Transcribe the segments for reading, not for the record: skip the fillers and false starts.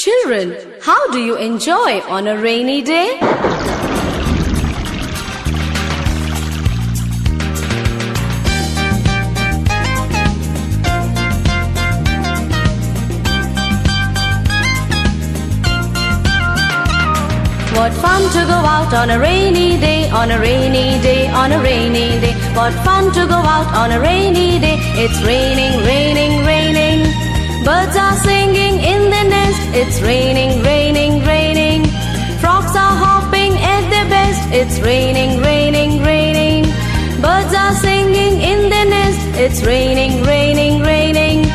Children, how do you enjoy on a rainy day? What fun to go out on a rainy day, on a rainy day, on a rainy day. What fun to go out on a rainy day. It's raining, raining, raining. Birds are singing in the nest. It's raining, raining, raining. Frogs are hopping at their best. It's raining, raining, raining. Birds are singing in the nest. It's raining, raining, raining.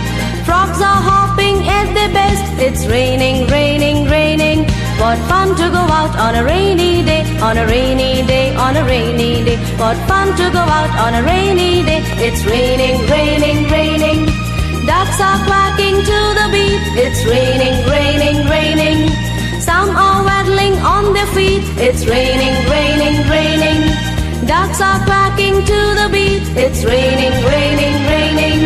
Frogs are hopping at their best. It's raining, raining, raining. What fun to go out on a rainy day, on a rainy day, on a rainy day. What fun to go out on a rainy day. It's raining, raining, raining. Ducks are quacking to the beat. It's raining, raining, raining. Some are waddling on their feet. It's raining, raining, raining. Ducks are quacking to the beat. It's raining, raining, raining.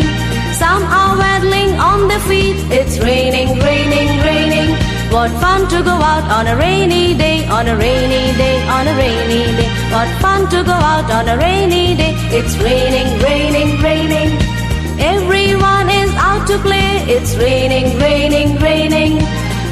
Some are waddling on their feet. It's raining, raining, raining. What fun to go out on a rainy day, on a rainy day, on a rainy day. What fun to go out on a rainy day. It's raining, raining, raining. Everyone is out to play. It's raining, raining, raining.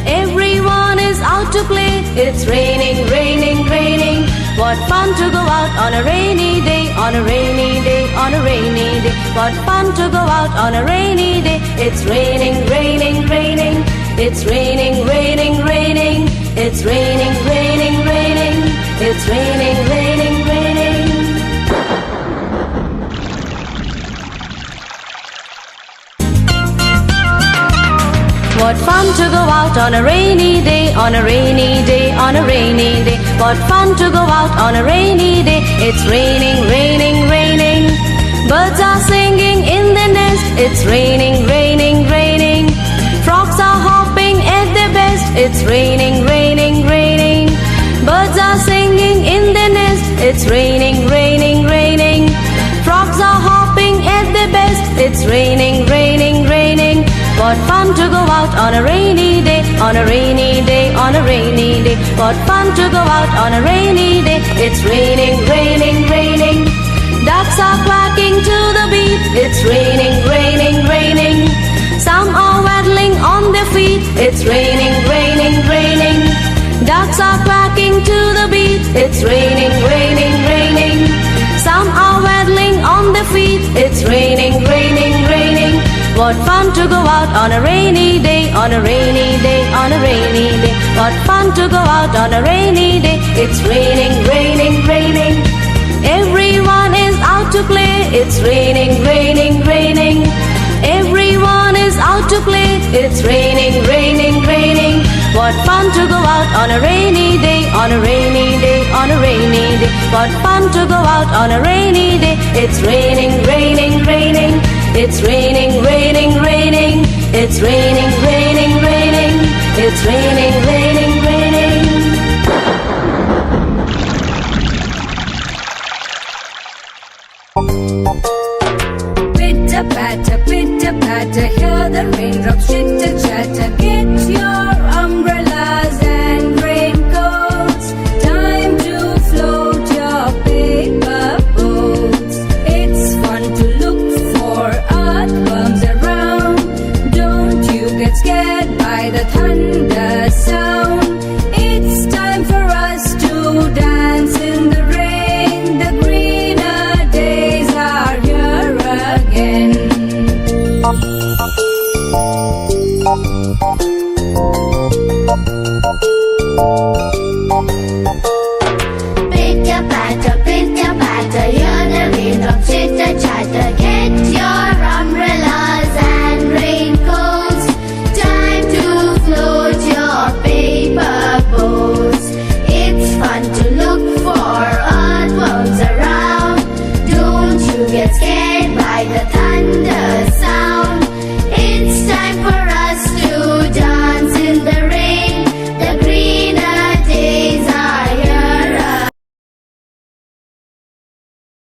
Everyone is out to play. It's raining, raining, raining. What fun to go out on a rainy day, on a rainy day, on a rainy day. What fun to go out on a rainy day. It's raining, raining, raining. It's raining, raining, raining. It's raining, raining, raining. It's raining, raining, raining. What fun to go out on a rainy day, on a rainy day, on a rainy day. What fun to go out on a rainy day. It's raining, raining, raining. Birds are singing in the nest. It's raining, raining, raining. Frogs are hopping at their best. It's raining, raining, raining. Birds are singing in the nest. It's raining, raining, raining. Frogs are hopping at their best. It's raining, raining, raining. What fun to go out on a rainy day, on a rainy day, on a rainy day. What fun to go out on a rainy day. It's raining, raining, raining. Ducks are quacking to the beat. It's raining, raining, raining. Some are waddling on their feet. It's raining, raining, raining. Ducks are quacking to the beat. It's raining, raining, raining. Some are waddling on their feet. It's raining, raining, raining. What fun to go out on a rainy day, on a rainy day, on a rainy day. What fun to go out on a rainy day. It's raining, raining, raining. Everyone is out to play. It's raining, raining, raining. Everyone is out to play. It's raining, raining, raining. What fun to go out on a rainy day, on a rainy day, on a rainy day. What fun to go out on a rainy day. It's raining, raining, raining. It's raining, raining, raining. It's raining, raining, raining. It's raining, raining, raining. Pitter patter, hear the raindrops chitter chatter. Get your umbrellas and raincoats. Time to float your paper boats. It's fun to look for earthworms around. Don't you get scared by the thunder sound. It's time for us to dance in the rain. The greener days are here again. Thank you.